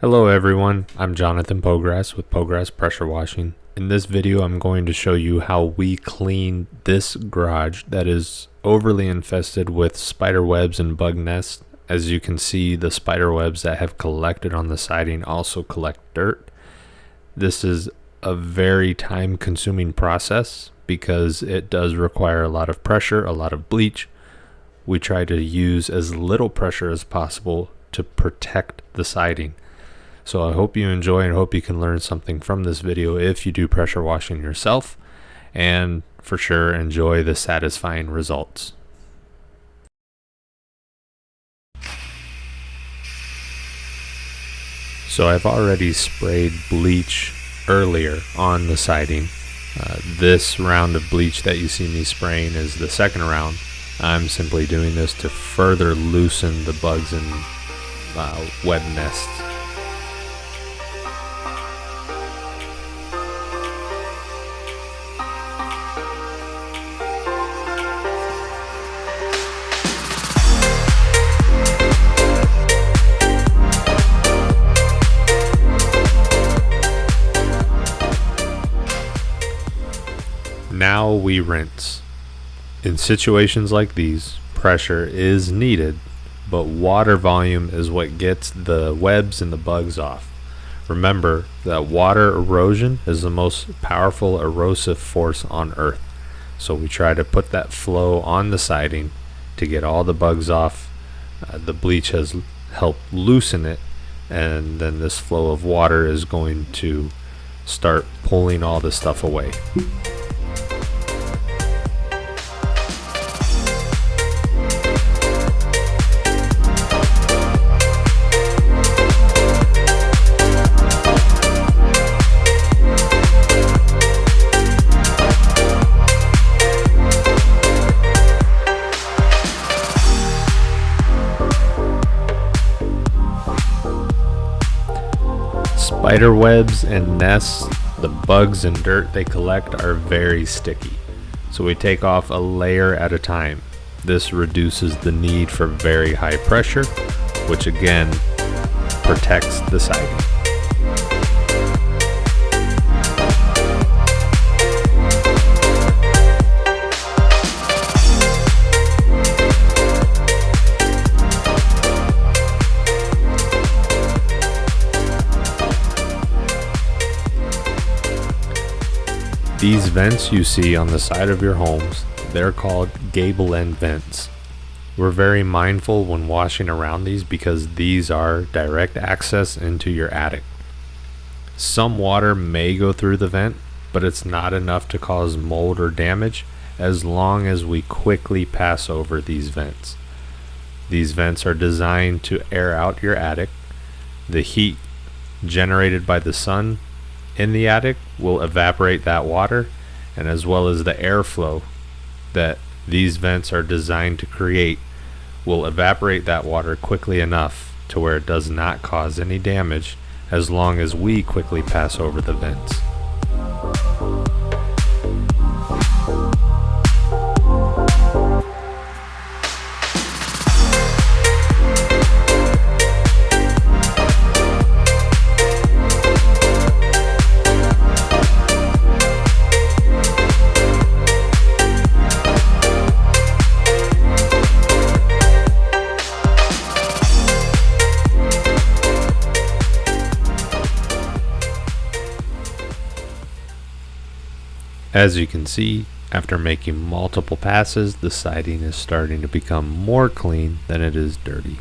Hello everyone, I'm Jonathan Pogras with Pogras Pressure Washing. In this video I'm going to show you how we clean this garage that is overly infested with spider webs and bug nests. As you can see, the spider webs that have collected on the siding also collect dirt. This is a very time consuming process because it does require a lot of pressure, a lot of bleach. We try to use as little pressure as possible to protect the siding. So I hope you enjoy and hope you can learn something from this video if you do pressure washing yourself, and for sure enjoy the satisfying results. So I've already sprayed bleach earlier on the siding. This round of bleach that you see me spraying is the second round. I'm simply doing this to further loosen the bugs and web nests. Now we rinse. In situations like these, pressure is needed, but water volume is what gets the webs and the bugs off. Remember that water erosion is the most powerful erosive force on Earth. So we try to put that flow on the siding to get all the bugs off. The bleach has helped loosen it, and then this flow of water is going to start pulling all the stuff away. Spider webs and nests, the bugs and dirt they collect are very sticky, so we take off a layer at a time. This reduces the need for very high pressure, which again protects the siding. These vents you see on the side of your homes, they're called gable end vents. We're very mindful when washing around these because these are direct access into your attic. Some water may go through the vent, but it's not enough to cause mold or damage as long as we quickly pass over these vents. These vents are designed to air out your attic. The heat generated by the sun in the attic will evaporate that water, and as well as the airflow that these vents are designed to create will evaporate that water quickly enough to where it does not cause any damage as long as we quickly pass over the vents. As you can see, after making multiple passes, the siding is starting to become more clean than it is dirty.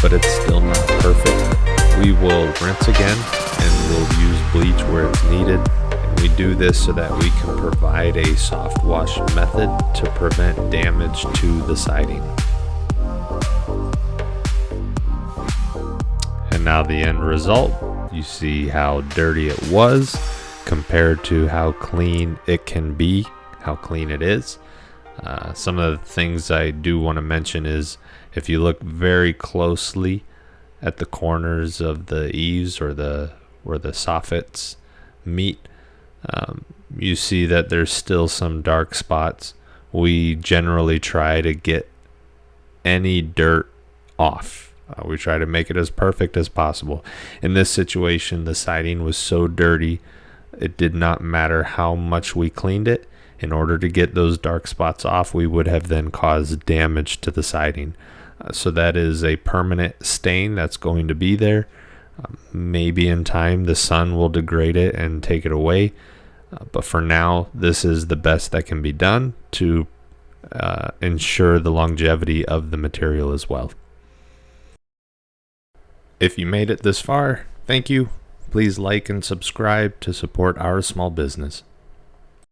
but it's still not perfect, we will rinse again and we'll use bleach where it's needed. And we do this so that we can provide a soft wash method to prevent damage to the siding. And now the end result, you see how dirty it was compared to how clean it can be, how clean it is. Some of the things I do want to mention is if you look very closely at the corners of the eaves or where the soffits meet, you see that there's still some dark spots. We generally try to get any dirt off. We try to make it as perfect as possible. In this situation, the siding was so dirty, it did not matter how much we cleaned it. In order to get those dark spots off, we would have then caused damage to the siding. So that is a permanent stain that's going to be there. Maybe in time the sun will degrade it and take it away. But for now, this is the best that can be done to ensure the longevity of the material as well. If you made it this far, thank you. Please like and subscribe to support our small business.